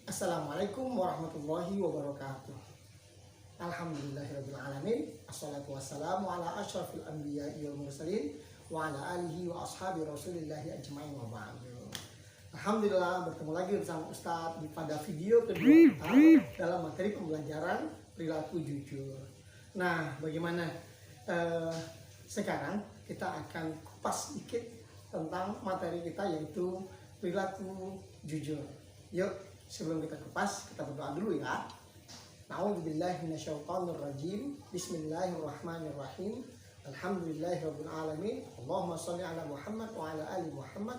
Assalamualaikum warahmatullahi wabarakatuh. Alhamdulillahirrabbilalamin. Assalatu wassalamu ala ashrafil anbiya'i wal mursalin wa ala alihi wa ashabi rasulillahi ajma'in wa ba'du. Alhamdulillah, bertemu lagi bersama Ustadz pada video kedua kita dalam materi pembelajaran perilaku jujur. Nah, bagaimana sekarang kita akan kupas sedikit tentang materi kita, yaitu perilaku jujur. Yuk, sebelum kita kupas, kita berdoa dulu ya. A'udzubillahi minasyaitonirrajim. Bismillahirrahmanirrahim. Alhamdulillahirabbil alamin. Allahumma shalli ala Muhammad wa ala ali Muhammad.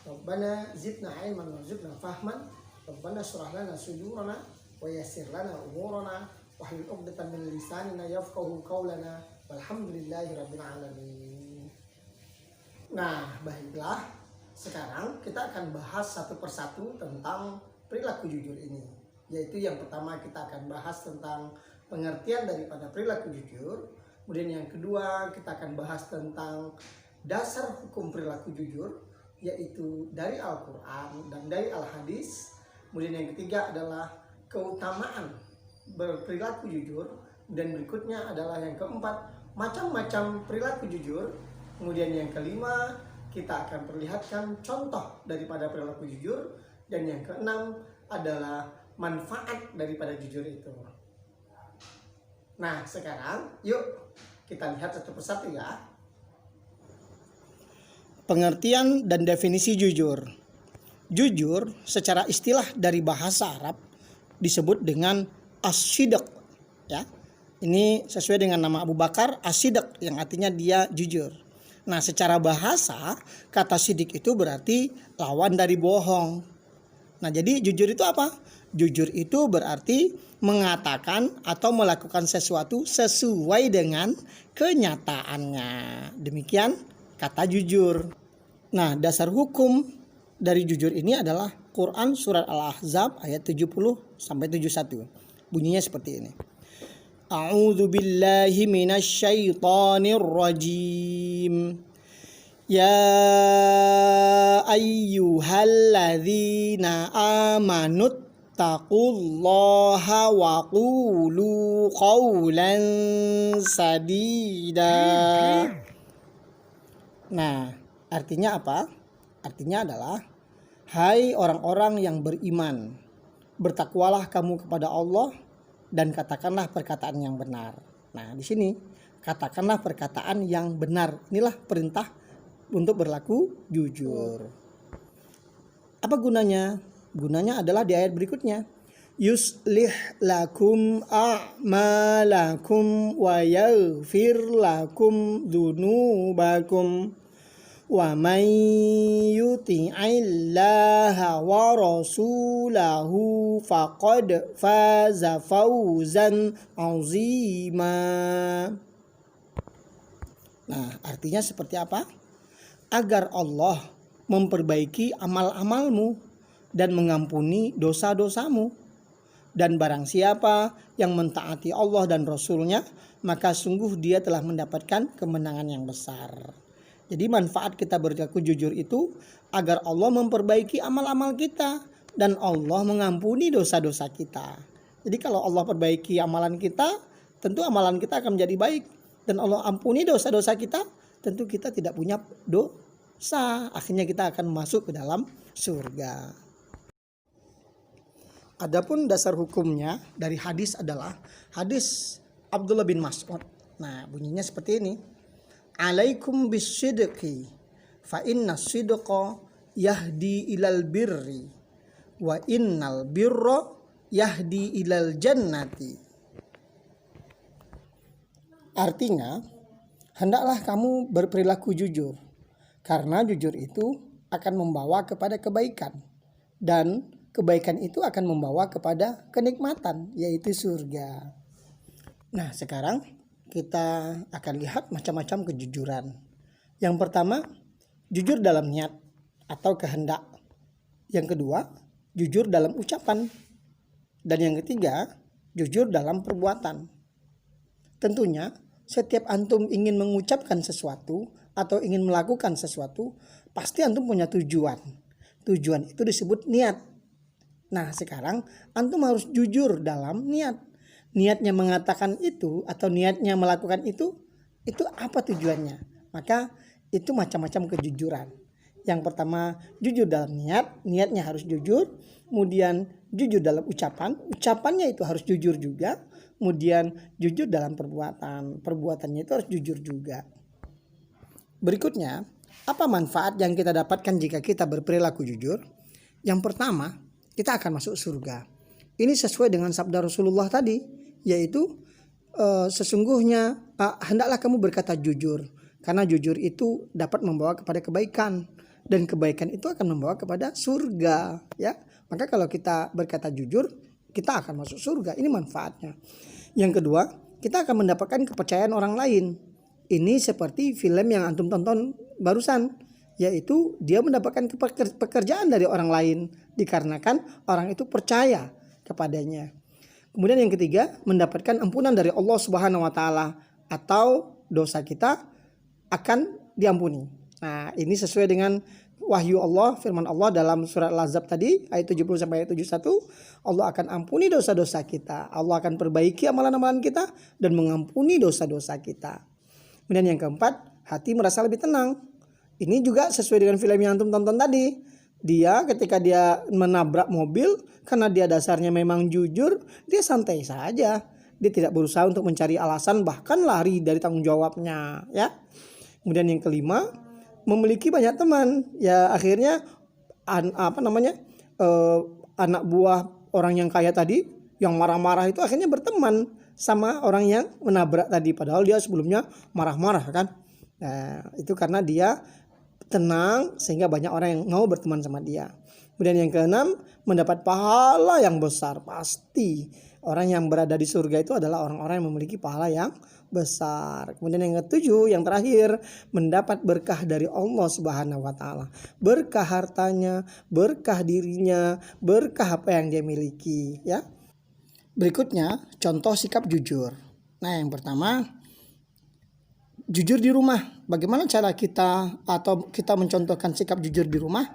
Rabbana zidna ilman warzuqna fahman. Rabbana shrah lana sudurana wa yassir lana umurana wahlul 'uqdatam min lisanina yafqahu qawlana. Walhamdulillahirabbil alamin. Nah, baiklah. Sekarang kita akan bahas satu persatu tentang perilaku jujur ini. Yaitu yang pertama kita akan bahas tentang pengertian daripada perilaku jujur. Kemudian yang kedua kita akan bahas tentang dasar hukum perilaku jujur, yaitu dari Al-Quran dan dari Al-Hadis. Kemudian yang ketiga adalah keutamaan berperilaku jujur. Dan berikutnya adalah yang keempat, macam-macam perilaku jujur. Kemudian yang kelima, kita akan perlihatkan contoh daripada perilaku jujur. Dan yang keenam adalah manfaat daripada jujur itu. Nah, sekarang yuk kita lihat satu persatu ya. Pengertian dan definisi jujur. Jujur secara istilah dari bahasa Arab disebut dengan as-sidq, ya. Ini sesuai dengan nama Abu Bakar as-sidq, yang artinya dia jujur. Nah, secara bahasa kata sidik itu berarti lawan dari bohong. Nah, jadi jujur itu apa? Jujur itu berarti mengatakan atau melakukan sesuatu sesuai dengan kenyataannya. Demikian kata jujur. Nah, dasar hukum dari jujur ini adalah Quran surat Al-Ahzab ayat 70 sampai 71. Bunyinya seperti ini. A'udzu billahi minasyaitonir rajim. Ya ayyuhalladzina amanut taqullaha wa qulu qawlan sadida. Nah, artinya apa? Artinya adalah, hai orang-orang yang beriman, bertakwalah kamu kepada Allah dan katakanlah perkataan yang benar. Nah, di sini katakanlah perkataan yang benar. Inilah perintah untuk berlaku jujur. Apa gunanya? Gunanya adalah di ayat berikutnya. Yuslih lakum a'malakum wa yaghfir lakum dzunubakum wa may yuti'illaha wa rasulahu faqad faza fawzan 'azima. Nah, artinya seperti apa? Agar Allah memperbaiki amal-amalmu dan mengampuni dosa-dosamu. Dan barang siapa yang mentaati Allah dan Rasulnya, maka sungguh dia telah mendapatkan kemenangan yang besar. Jadi manfaat kita berlaku jujur itu agar Allah memperbaiki amal-amal kita dan Allah mengampuni dosa-dosa kita. Jadi kalau Allah perbaiki amalan kita, tentu amalan kita akan menjadi baik. Dan Allah ampuni dosa-dosa kita, tentu kita tidak punya dosa. Akhirnya kita akan masuk ke dalam surga. Adapun dasar hukumnya dari hadis adalah hadis Abdullah bin Mas'ud. Nah, bunyinya seperti ini. Alaikum bisidqi fa inna sidqa yahdi ilal birri wa innal birra yahdi ilal jannati. Artinya, hendaklah kamu berperilaku jujur, karena jujur itu akan membawa kepada kebaikan, dan kebaikan itu akan membawa kepada kenikmatan, yaitu surga. Nah, sekarang kita akan lihat macam-macam kejujuran. Yang pertama, jujur dalam niat atau kehendak. Yang kedua, jujur dalam ucapan. Dan yang ketiga, jujur dalam perbuatan. Tentunya, setiap antum ingin mengucapkan sesuatu atau ingin melakukan sesuatu, pasti antum punya tujuan. Tujuan itu disebut niat. Nah, sekarang antum harus jujur dalam niat. Niatnya mengatakan itu atau niatnya melakukan itu apa tujuannya? Maka itu macam-macam kejujuran. Yang pertama, jujur dalam niat, niatnya harus jujur. Kemudian jujur dalam ucapan, ucapannya itu harus jujur juga. Kemudian jujur dalam perbuatan, perbuatannya itu harus jujur juga. Berikutnya, apa manfaat yang kita dapatkan jika kita berperilaku jujur? Yang pertama, kita akan masuk surga. Ini sesuai dengan sabda Rasulullah tadi, yaitu sesungguhnya hendaklah kamu berkata jujur, karena jujur itu dapat membawa kepada kebaikan, dan kebaikan itu akan membawa kepada surga, ya. Maka kalau kita berkata jujur, kita akan masuk surga. Ini manfaatnya. Yang kedua, kita akan mendapatkan kepercayaan orang lain. Ini seperti film yang antum tonton barusan, yaitu dia mendapatkan pekerjaan dari orang lain dikarenakan orang itu percaya kepadanya. Kemudian yang ketiga, mendapatkan ampunan dari Allah Subhanahu wa taala, atau dosa kita akan diampuni. Nah, ini sesuai dengan wahyu Allah, firman Allah dalam surat Al-Ahzab tadi ayat 70 sampai ayat 71, Allah akan ampuni dosa-dosa kita, Allah akan perbaiki amalan-amalan kita dan mengampuni dosa-dosa kita. Kemudian yang keempat, hati merasa lebih tenang. Ini juga sesuai dengan film yang antum tonton tadi. Dia ketika dia menabrak mobil, karena dia dasarnya memang jujur, dia santai saja. Dia tidak berusaha untuk mencari alasan, bahkan lari dari tanggung jawabnya, ya. Kemudian yang kelima, memiliki banyak teman. Ya akhirnya anak buah orang yang kaya tadi, yang marah-marah itu akhirnya berteman sama orang yang menabrak tadi, padahal dia sebelumnya marah-marah kan. Nah, itu karena dia tenang sehingga banyak orang yang mau berteman sama dia. Kemudian yang keenam, mendapat pahala yang besar. Pasti orang yang berada di surga itu adalah orang-orang yang memiliki pahala yang besar. Kemudian yang ketujuh, yang terakhir, mendapat berkah dari Allah Subhanahu wa taala. Berkah hartanya, berkah dirinya, berkah apa yang dia miliki, ya. Berikutnya, contoh sikap jujur. Nah, yang pertama, jujur di rumah. Bagaimana cara kita mencontohkan sikap jujur di rumah?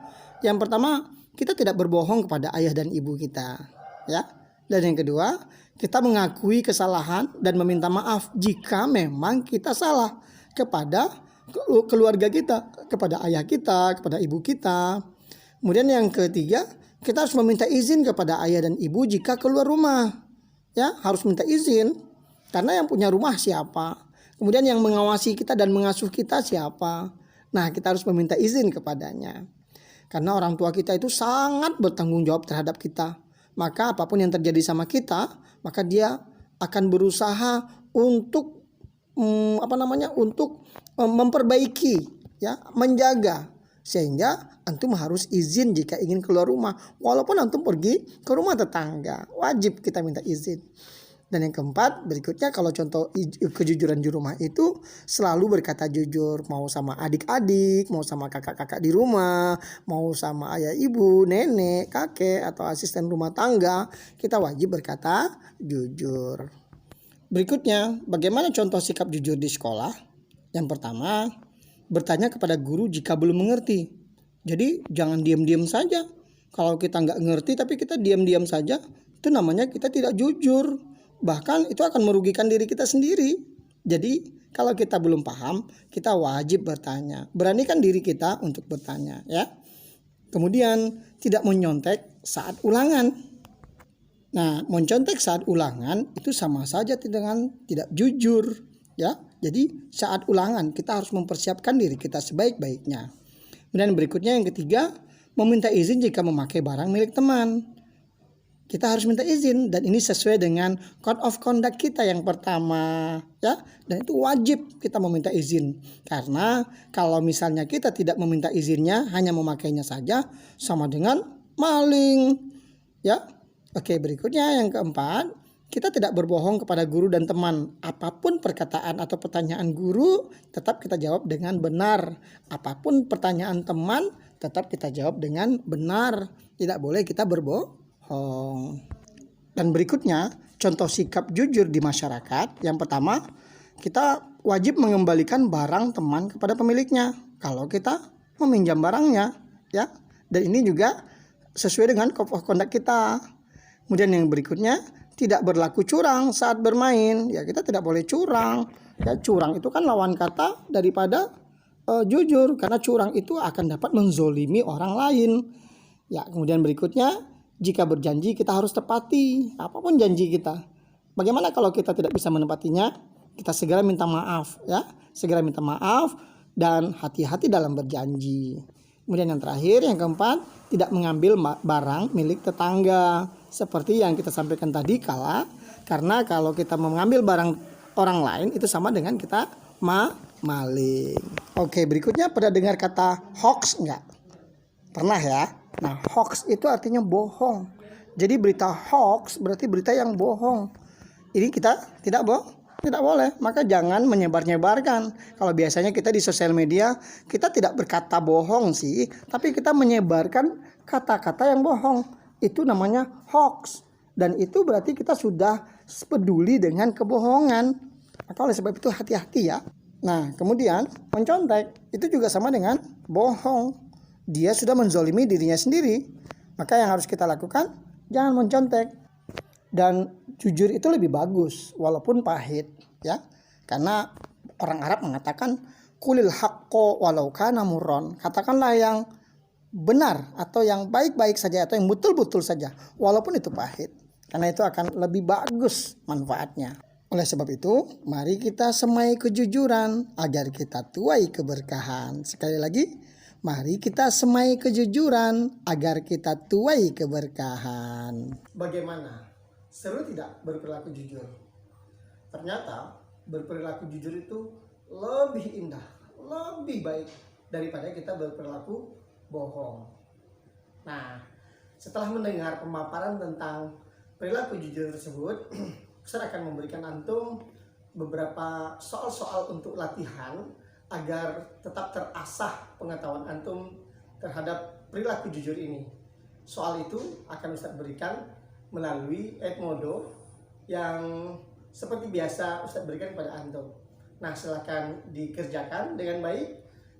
Yang pertama, kita tidak berbohong kepada ayah dan ibu kita, ya. Dan yang kedua, kita mengakui kesalahan dan meminta maaf jika memang kita salah kepada keluarga kita, kepada ayah kita, kepada ibu kita. Kemudian yang ketiga, kita harus meminta izin kepada ayah dan ibu jika keluar rumah. Ya, harus minta izin. Karena yang punya rumah siapa? Kemudian yang mengawasi kita dan mengasuh kita siapa? Nah, kita harus meminta izin kepadanya. Karena orang tua kita itu sangat bertanggung jawab terhadap kita. Maka apapun yang terjadi sama kita, maka dia akan berusaha untuk memperbaiki, ya, menjaga. Sehingga antum harus izin jika ingin keluar rumah. Walaupun antum pergi ke rumah tetangga, wajib kita minta izin. Dan yang keempat, berikutnya kalau contoh kejujuran di rumah itu selalu berkata jujur. Mau sama adik-adik, mau sama kakak-kakak di rumah, mau sama ayah ibu, nenek, kakek, atau asisten rumah tangga, kita wajib berkata jujur. Berikutnya, bagaimana contoh sikap jujur di sekolah? Yang pertama, bertanya kepada guru jika belum mengerti. Jadi jangan diam-diam saja. Kalau kita nggak ngerti tapi kita diam-diam saja, itu namanya kita tidak jujur. Bahkan itu akan merugikan diri kita sendiri. Jadi kalau kita belum paham, kita wajib bertanya. Beranikan diri kita untuk bertanya, ya. Kemudian tidak menyontek saat ulangan. Nah, mencontek saat ulangan itu sama saja dengan tidak jujur, ya. Jadi saat ulangan kita harus mempersiapkan diri kita sebaik-baiknya. Kemudian berikutnya yang ketiga, meminta izin jika memakai barang milik teman. Kita harus minta izin dan ini sesuai dengan code of conduct kita yang pertama, ya. Dan itu wajib kita meminta izin. Karena kalau misalnya kita tidak meminta izinnya, hanya memakainya saja, sama dengan maling, ya. Oke, berikutnya yang keempat, kita tidak berbohong kepada guru dan teman. Apapun perkataan atau pertanyaan guru, tetap kita jawab dengan benar. Apapun pertanyaan teman, tetap kita jawab dengan benar. Tidak boleh kita berbohong. Dan berikutnya, contoh sikap jujur di masyarakat. Yang pertama, kita wajib mengembalikan barang teman kepada pemiliknya kalau kita meminjam barangnya, ya. Dan ini juga sesuai dengan code of conduct kita. Kemudian yang berikutnya, tidak berlaku curang saat bermain. Ya, kita tidak boleh curang. Ya, curang itu kan lawan kata daripada jujur, karena curang itu akan dapat menzolimi orang lain. Ya, kemudian berikutnya, jika berjanji kita harus tepati apapun janji kita. Bagaimana kalau kita tidak bisa menepatinya? Kita segera minta maaf, ya. Segera minta maaf dan hati-hati dalam berjanji. Kemudian yang terakhir, yang keempat, tidak mengambil barang milik tetangga. Seperti yang kita sampaikan tadi karena kalau kita mengambil barang orang lain itu sama dengan kita maling. Oke, berikutnya pada dengar kata hoax enggak? Pernah ya? Nah, hoax itu artinya bohong. Jadi berita hoax berarti berita yang bohong. Ini kita tidak boleh. Maka jangan menyebar-nyebarkan. Kalau biasanya kita di sosial media, kita tidak berkata bohong sih, tapi kita menyebarkan kata-kata yang bohong. Itu namanya hoax. Dan itu berarti kita sudah peduli dengan kebohongan. Maka oleh sebab itu hati-hati ya. Nah, kemudian mencontek itu juga sama dengan bohong. Dia sudah menzolimi dirinya sendiri. Maka yang harus kita lakukan, jangan mencontek. Dan jujur itu lebih bagus walaupun pahit, ya. Karena orang Arab mengatakan kulil haqqo walau kana murron. Katakanlah yang benar atau yang baik-baik saja atau yang betul-betul saja walaupun itu pahit. Karena itu akan lebih bagus manfaatnya. Oleh sebab itu, mari kita semai kejujuran agar kita tuai keberkahan. Sekali lagi, mari kita semai kejujuran agar kita tuai keberkahan. Bagaimana? Seru tidak berperilaku jujur? Ternyata berperilaku jujur itu lebih indah, lebih baik daripada kita berperilaku bohong. Nah, setelah mendengar pemaparan tentang perilaku jujur tersebut, saya akan memberikan antum beberapa soal-soal untuk latihan agar tetap terasah pengetahuan antum terhadap perilaku jujur ini. Soal itu akan Ustadz berikan melalui Edmodo yang seperti biasa Ustadz berikan kepada antum. Nah, silakan dikerjakan dengan baik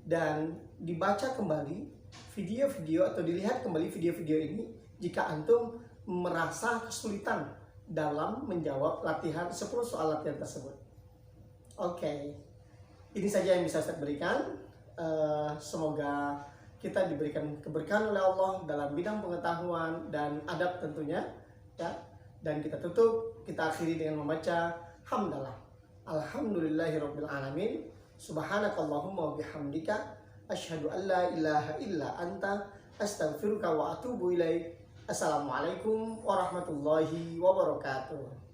dan dibaca kembali video-video atau dilihat kembali video-video ini jika antum merasa kesulitan dalam menjawab 10 soal latihan tersebut. Oke, ini saja yang bisa saya berikan. Semoga kita diberikan keberkahan oleh Allah dalam bidang pengetahuan dan adab tentunya, ya. Dan kita tutup, kita akhiri dengan membaca hamdalah. Alhamdulillahirabbil alamin. Subhanakallahumma wa bihamdika asyhadu an la ilaha illa anta astaghfiruka wa atubu ilaik. Assalamualaikum warahmatullahi wabarakatuh.